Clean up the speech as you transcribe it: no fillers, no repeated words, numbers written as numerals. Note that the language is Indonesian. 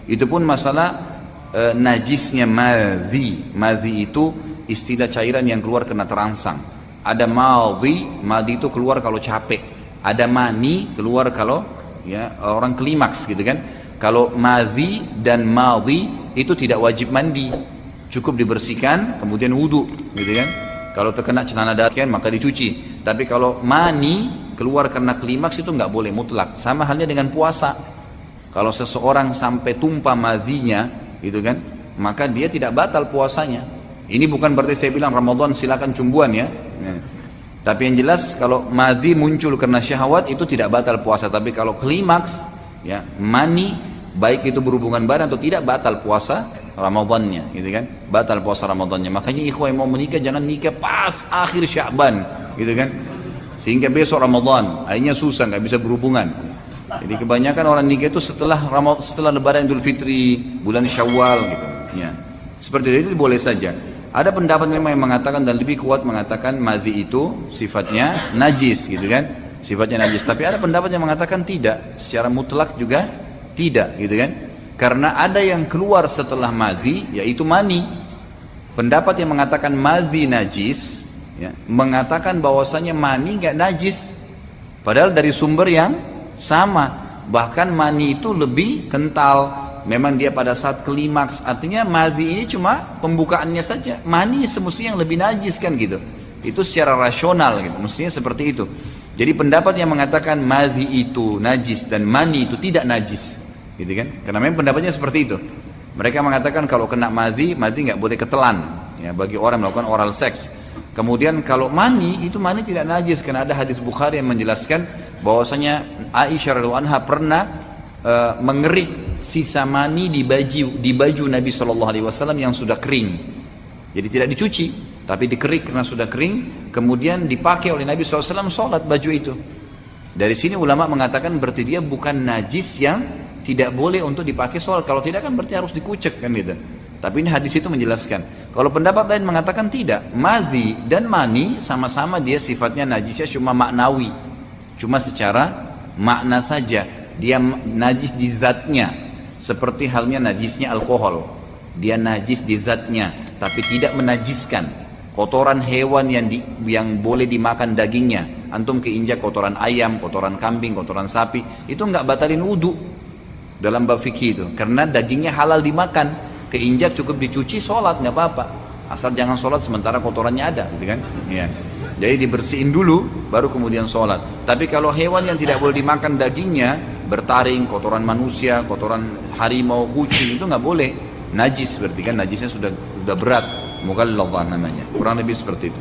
Itu pun masalah najisnya madhi. Madhi itu istilah cairan yang keluar kena terangsang. Ada madhi itu keluar kalau capek. Ada mani keluar kalau ya orang klimaks gitu kan. Kalau madhi dan madhi itu tidak wajib mandi, cukup dibersihkan kemudian wudu gitu kan. Kalau terkena celana dalam maka dicuci. Tapi kalau mani keluar karena klimaks itu nggak boleh mutlak. Sama halnya dengan puasa. Kalau seseorang sampai tumpah madhinya gitu kan, maka dia tidak batal puasanya. Ini bukan berarti saya bilang Ramadan silakan cumbuan ya. Tapi yang jelas kalau madhi muncul karena syahwat itu tidak batal puasa. Tapi kalau klimaks ya mani, baik itu berhubungan badan atau tidak, batal puasa Ramadannya gitu kan, batal puasa Ramadannya. Makanya ikhwah yang mau menikah jangan nikah pas akhir Sya'ban gitu kan, sehingga besok Ramadan akhirnya susah, nggak bisa berhubungan. Jadi kebanyakan orang nikah itu setelah Lebaran Idul Fitri, bulan Syawal gitu ya. Seperti itu boleh saja. Ada pendapat memang yang mengatakan dan lebih kuat mengatakan madhi itu sifatnya najis gitu kan, sifatnya najis. Tapi ada pendapat yang mengatakan tidak, secara mutlak juga tidak gitu kan. Karena ada yang keluar setelah madhi yaitu mani. Pendapat yang mengatakan madhi najis ya, mengatakan bahwasanya mani nggak najis. Padahal dari sumber yang sama, bahkan mani itu lebih kental. Memang dia pada saat klimaks, artinya madhi ini cuma pembukaannya saja. Mani semestinya yang lebih najis kan gitu. Itu secara rasional gitu, mestinya seperti itu. Jadi pendapat yang mengatakan madhi itu najis dan mani itu tidak najis, gitu kan? Karena memang pendapatnya seperti itu. Mereka mengatakan kalau kena madhi nggak boleh ketelan, ya bagi orang melakukan oral seks. Kemudian kalau mani tidak najis karena ada hadis Bukhari yang menjelaskan bahwasanya Aisyah radhiyallahu anha pernah mengerik sisa mani di baju Nabi SAW yang sudah kering. Jadi tidak dicuci, tapi dikerik karena sudah kering, kemudian dipakai oleh Nabi SAW sholat baju itu. Dari sini ulama mengatakan berarti dia bukan najis yang tidak boleh untuk dipakai sholat. Kalau tidak kan berarti harus dikucek kan gitu. Tapi ini hadis itu menjelaskan. Kalau pendapat lain mengatakan tidak, madhi dan mani sama-sama dia sifatnya najisnya cuma maknawi, cuma secara makna saja. Dia najis di zatnya, seperti halnya najisnya alkohol. Dia najis di zatnya, tapi tidak menajiskan. Kotoran hewan yang boleh dimakan dagingnya, antum keinjak kotoran ayam, kotoran kambing, kotoran sapi, itu nggak batalin wudu dalam bab fikih itu, karena dagingnya halal dimakan. Keinjak cukup dicuci, sholat nggak apa-apa, asal jangan sholat sementara kotorannya ada, gitu kan? Ya. Jadi dibersihin dulu, baru kemudian sholat. Tapi kalau hewan yang tidak boleh dimakan dagingnya, bertaring, kotoran manusia, kotoran harimau, kucing, itu nggak boleh. Najis berarti kan, najisnya sudah berat. Mughalladzah namanya. Kurang lebih seperti itu.